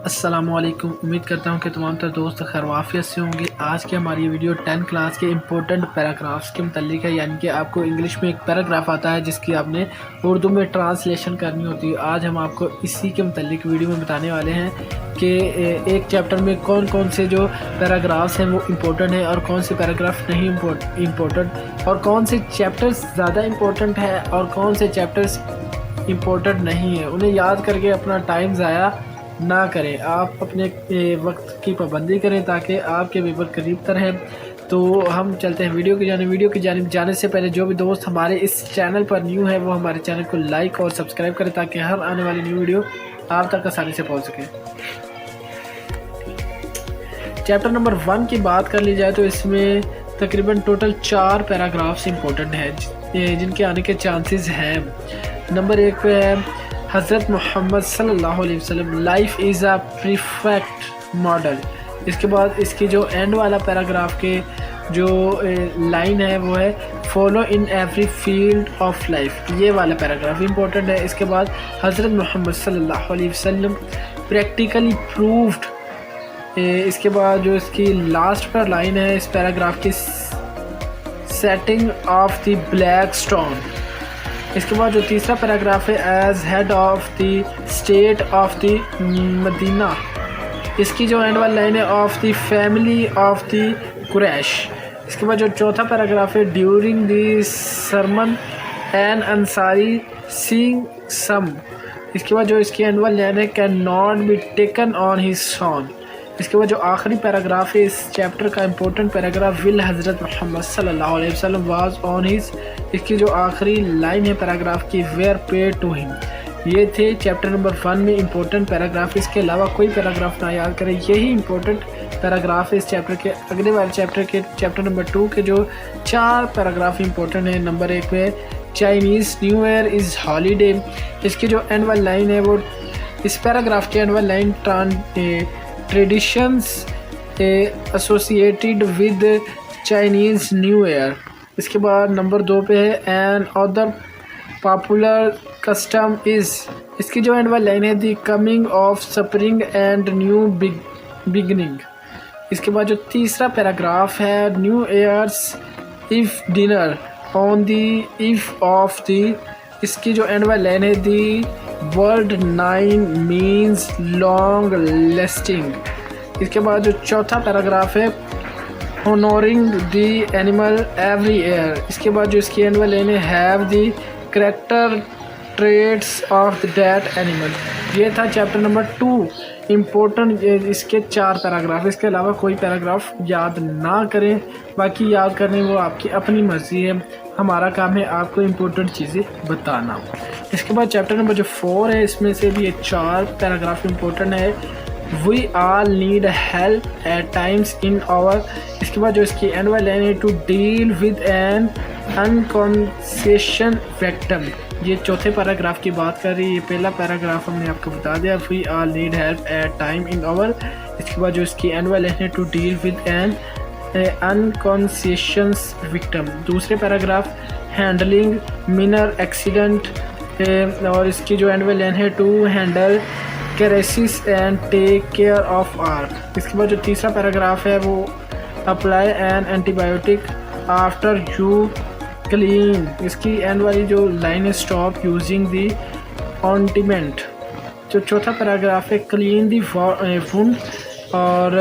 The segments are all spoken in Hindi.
अस्सलामुअलैकुम। उम्मीद करता हूँ कि तमाम तर दोस्त खैरवाफियत से होंगे। आज की हमारी ये वीडियो 10 क्लास के इम्पोर्टेंट पैराग्राफ्स के मुतालिक है, यानी कि आपको इंग्लिश में एक पैराग्राफ आता है जिसकी आपने उर्दू में ट्रांसलेशन करनी होती है। आज हम आपको इसी के मुतालिक वीडियो में बताने वाले हैं कि एक चैप्टर में कौन कौन से जो पैराग्राफ्स हैं वो इम्पोर्टेंट हैं और कौन से पैराग्राफ नहीं इम्पोर्टेंट, और कौन से चैप्टर्स ज़्यादा इम्पोर्टेंट है और कौन से चैप्टर्स इम्पोर्टेंट नहीं है। उन्हें याद करके अपना टाइम ज़ाया ना करें, आप अपने वक्त की पाबंदी करें ताकि आपके पेपर करीब तर है। तो हम चलते हैं वीडियो की जानिब जाने से पहले जो भी दोस्त हमारे इस चैनल पर न्यू है वो हमारे चैनल को लाइक और सब्सक्राइब करें ताकि हर आने वाली न्यू वीडियो आप तक आसानी से पहुंच सके। चैप्टर नंबर 1 की बात कर ली जाए तो इसमें तकरीबन टोटल 4 पैराग्राफ्स इंपॉर्टेंट हैं जिनके आने के चांसेस हैं। नंबर 1 पे है हज़रत मोहम्मद सल्लल्लाहु अलैहि वसल्लम, life is a perfect model. इसके बाद इसकी जो एंड वाला पैराग्राफ के जो लाइन है वो है follow in every field of life, ये वाला पैराग्राफ इंपॉर्टेंट है। इसके बाद हज़रत मोहम्मद सल्लल्लाहु अलैहि वसल्लम प्रैक्टिकली प्रूव्ड। इसके बाद जो इसकी लास्ट पर लाइन है इस पैराग्राफ की, setting of the black stone. इसके बाद जो तीसरा पैराग्राफ है as head of the state of the Medina, इसकी जो एंड वाली लाइन है of the family of the Quraysh. इसके बाद जो चौथा पैराग्राफ है during the sermon an Ansari seeing some. इसके बाद जो इसकी एंड वाली लाइन है can not be taken on his son. इसके बाद जो आखिरी पैराग्राफ है इस चैप्टर का इम्पोर्टेंट पैराग्राफ, विल हज़रत मोहम्मद सल्लल्लाहु अलैहि वसल्लम वाज ऑन हिज। इसकी जो आखिरी लाइन है पैराग्राफ की, वेयर पे टू हिम। ये थे चैप्टर नंबर 1 में इम्पोर्टेंट पैराग्राफ। इसके अलावा कोई पैराग्राफ ना याद करें, यही इम्पोर्टेंट पैराग्राफ है इस चैप्टर के। अगले वाले चैप्टर के चैप्टर नंबर 2 के जो 4 पैराग्राफ इंपॉर्टेंट है। नंबर 1 पे Chinese new year is holiday. इसकी जो एंड वाली लाइन है वो इस पैराग्राफ की एंड वाली line traditions associated with Chinese new year. इसके बाद नंबर 2 पे है another popular custom is. इसकी जो एंड वाली लाइन है the coming of spring and new beginning. इसके बाद जो तीसरा पैराग्राफ है new year's eve dinner on the eve of the. इसकी जो एंड वाली लाइन है the word 9 means long lasting. इसके बाद जो चौथा पैराग्राफ है honouring the animal every year. इसके बाद जो इसकी एंड वाली लाइन है have the character traits of the that animal. ये था चैप्टर नंबर 2 इम्पोर्टेंट इसके 4 पैराग्राफ। इसके अलावा कोई पैराग्राफ याद ना करें, बाकी याद करने वो आपकी अपनी मर्ज़ी है, हमारा काम है आपको इम्पोर्टेंट चीज़ें बताना। इसके बाद चैप्टर नंबर जो 4 है इसमें से भी ये 4 पैराग्राफ इम्पोर्टेंट है। We all need help at times in our. इसके बाद जो इसकी एंड वाली लाइन है to deal with an unconscious victim. ये चौथे पैराग्राफ की बात कर रही है। ये पहला पैराग्राफ हमने आपको बता दिया, we all need help at time in our. इसके बाद जो इसकी एंड वाली लाइन है to deal with an unconscious victim. दूसरे पैराग्राफ हैंडलिंग मिनर एक्सीडेंट, और इसकी जो एंड वाली लाइन है to handle crisis and take care of our. इसके बाद जो तीसरा पैराग्राफ है वो apply an antibiotic after you clean. इसकी एंड वाली जो लाइन है स्टॉप यूजिंग दी ऑइंटमेंट। जो चौथा पैराग्राफ है क्लीन दी वुंड और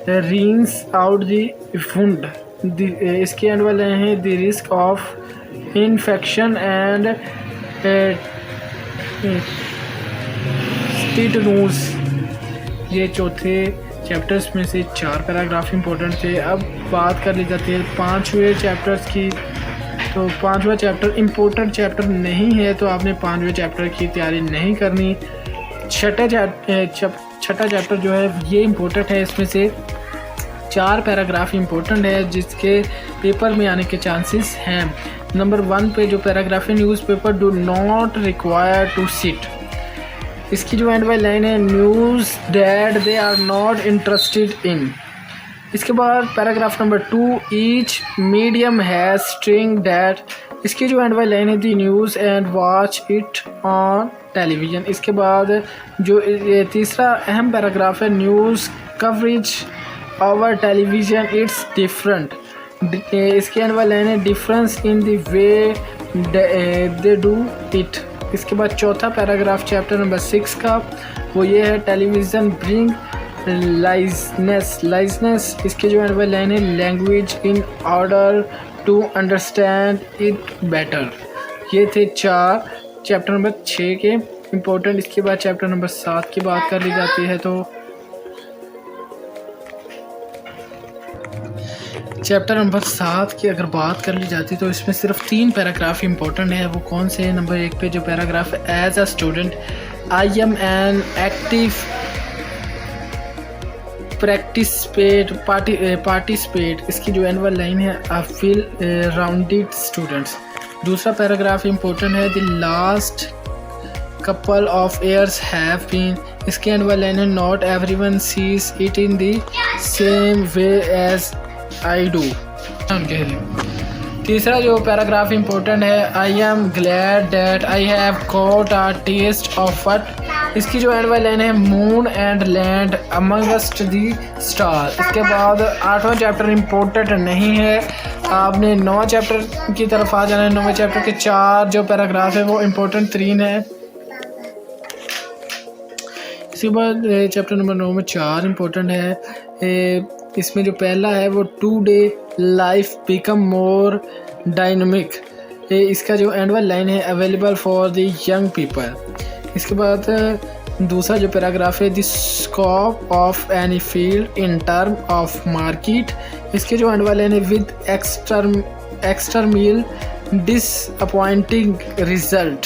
रिंस आउट दी वुंड। इसकी एंड वाले हैं the risk of infection and tetanus. ये चौथे चैप्टर्स में से 4 पैराग्राफ इंपॉर्टेंट थे। अब बात कर ली जाती है 5वें चैप्टर्स की। तो 5वां चैप्टर इम्पोर्टेंट चैप्टर नहीं है, तो आपने 5वें चैप्टर की तैयारी नहीं करनी। छठा चैप्टर जो है ये इम्पोर्टेंट है। इसमें से 4 पैराग्राफ इम्पोर्टेंट है जिसके पेपर में आने के चांसेस हैं। नंबर 1 पे जो पैराग्राफ है newspaper do not require to sit. इसकी जो एंड वाली लाइन है news that they are not interested in. इसके बाद paragraph number 2 each medium has string that. इसकी जो एंड वाली लाइन है the news and watch it on television. इसके बाद जो ये तीसरा अहम पैराग्राफ है, news coverage over television it's different. इसके अनवर लाइन है, difference in the way they do it. इसके बाद चौथा पैराग्राफ चैप्टर नंबर 6 का वो ये है, टेलीविज़न ब्रिंग लाइजनेस। इसके जो अनवर लाइन है, language in order to understand it better. ये थे 4 चैप्टर नंबर 6 के इम्पोर्टेंट। इसके बाद चैप्टर नंबर 7 की बात कर ली जाती है तो चैप्टर नंबर 7 की अगर बात कर ली जाती तो इसमें सिर्फ 3 पैराग्राफ इम्पोर्टेंट है। वो कौन से हैं? नंबर 1 पे जो पैराग्राफ है, as a student I am an active participate. इसकी जो एनुअल लाइन है, आई फील राउंडेड स्टूडेंट्स। दूसरा पैराग्राफ इम्पोर्टेंट है, the last couple of years have been. इसकी एनुअल लाइन है, not everyone sees it in the same way as I do. तीसरा जो पैराग्राफ इम्पोर्टेंट है, I am glad that I have got a taste of what. इसकी जो एनुअल लाइन है, moon and land amongst the star. इसके बाद 8वां चैप्टर इम्पोर्टेंट नहीं है, आपने 9वां चैप्टर की तरफ आ जाना है। 9वें चैप्टर के 4 जो पैराग्राफ है वो इम्पोर्टेंट 3 है। इसके बाद चैप्टर नंबर 9 में 4 इम्पोर्टेंट है। इसमें जो पहला है वो today life become more dynamic. इसका जो एनुअल लाइन है, available for the young people. इसके बाद दूसरा जो पैराग्राफ है, the scope of any field in term of market. इसके जो एनुअल लाइन है, विद एक्सटर्मिल डिसअपॉइंटिंग रिजल्ट।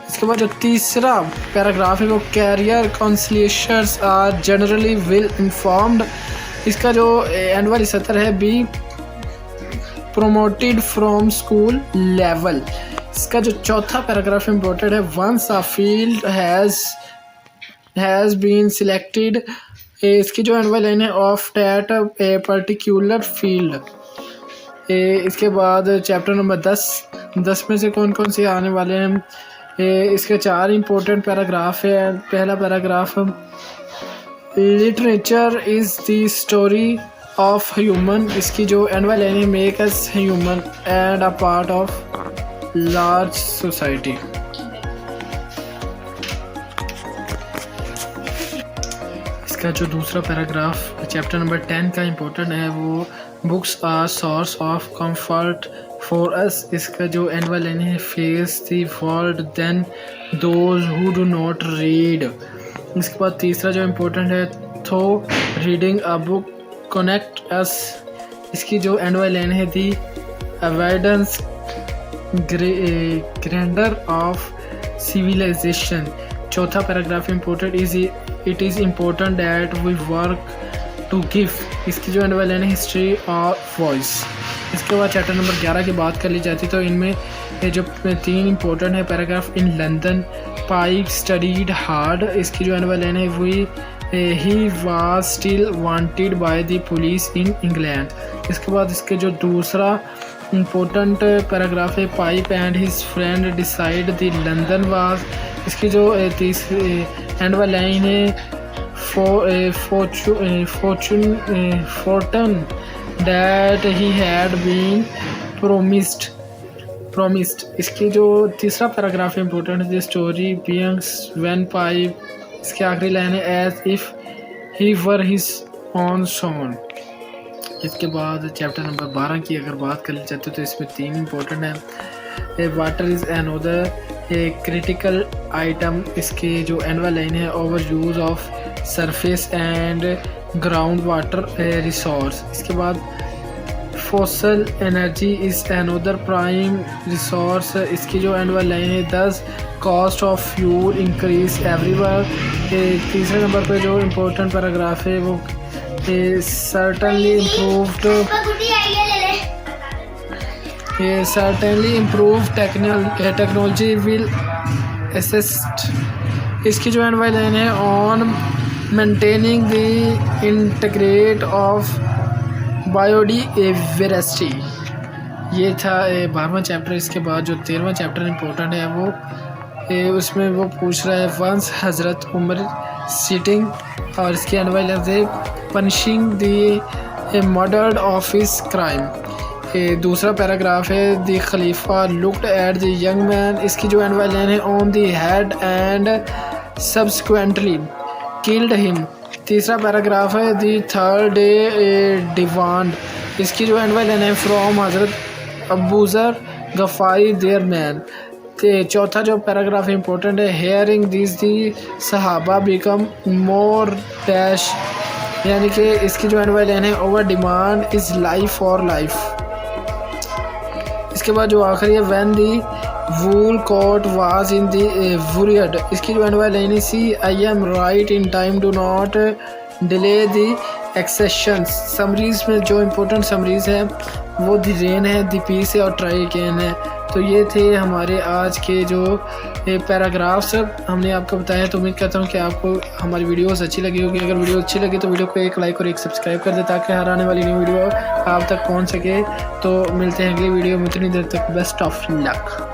इसके बाद जो तीसरा पैराग्राफ है वो, career counsellors are generally well informed. इसका जो एनुअल सत्र है, be promoted from school level. इसका जो चौथा पैराग्राफ इम्पोर्टेंट है, once a field has been selected. इसकी जो एनुअल लाइन है, of that a particular field. इसके बाद चैप्टर नंबर 10 में से कौन कौन से आने वाले हैं? इसके 4 इम्पोर्टेंट पैराग्राफ है। पहला paragraph, literature is the story of human. इसकी जो एनुअल लाइन है, make us human and a part of large society. इसका जो दूसरा पैराग्राफ चैप्टर नंबर 10 का इम्पोर्टेंट है, वो books are source of comfort for us. इसका जो एनुअल लाइन है, face the world then those who do not read. इसके बाद तीसरा जो इम्पोर्टेंट है, though reading a book connect us. इसकी जो एनुअल लाइन है, the avoidance grander of civilisation. चौथा paragraph important, it is important that we work to give. इसकी जो एनुअल लाइन है, हिस्ट्री ऑफ वॉइस। इसके बाद चैप्टर नंबर 11 की बात कर ली जाती तो इनमें ये जो 3 इम्पोर्टेंट है paragraph, in London Pip studied hard. इसकी जो एनुअल लाइन है, we he was still wanted by the police in England. इसके बाद इसके जो दूसरा इम्पोर्टेंट पैराग्राफ है, Pip and his friend decide the London was. इसकी जो तीसरी एनुअल लाइन है, fortune that he had been promised। इसकी जो तीसरा पैराग्राफ इम्पोर्टेंट है, स्टोरी बियंग्स व्हेन पाइप। इसकी आखिरी लाइन है, as if he were his own son. इसके बाद चैप्टर नंबर 12 की अगर बात कर ली जाती तो इसमें 3 इम्पोर्टेंट है। Water is another a critical item. इसकी जो एनुअल लाइन है, over use of surface and ground water resource. इसके बाद fossil energy is another prime resource. इसकी जो एनुअल लाइन है, दस cost of fuel increase everywhere. तीसरे नंबर पे जो इम्पोर्टेंट पैराग्राफ है वो, certainly improved technology will assist। इसकी जो एनुअल लाइन है, on maintaining the integrate of biodiversity. ये था 12वां चैप्टर। इसके बाद जो 13वां चैप्टर इम्पोर्टेंट है वो उसमें वो पूछ रहा है वंस हज़रत उमर सिटिंग, और इसके अनवाई लफ्ज़ है punishing the murder of his crime. दूसरा पैराग्राफ है the Khalifa looked at the young man, इसकी जो अनवाई लाइन है on the head and subsequently killed him. तीसरा पैराग्राफ है द थर्ड डे डिवांड, इसकी जो अनवाई लाइन है फ्रॉम हज़रत अबूज़र गफ़ारी देयर मैन। चौथा जो पैराग्राफ इंपॉर्टेंट है हेयरिंग दिस दी सहाबा बिकम मोर डैश, यानी कि इसकी जो अनवाई लाइन है over demand is life for life. इसके बाद जो आखिरी है when the wool coat was in the वुरियड, इसकी जो अनवाई लाइन है see I am right in time do not delay the accessions. Summaries में जो इम्पोर्टेंट समरीज है वो दी रेन है, दी पीस है और ट्राई अगेन है। तो ये थे हमारे आज के जो पैराग्राफ्स हमने आपको बताया। तो उम्मीद करता हूँ कि आपको हमारी वीडियोस अच्छी लगी होगी। अगर वीडियो अच्छी लगी तो वीडियो को एक लाइक और एक सब्सक्राइब कर दे ताकि हर आने वाली न्यू वीडियो आप तक पहुँच सके। तो मिलते हैं अगली वीडियो में, उतनी देर तक बेस्ट ऑफ लक।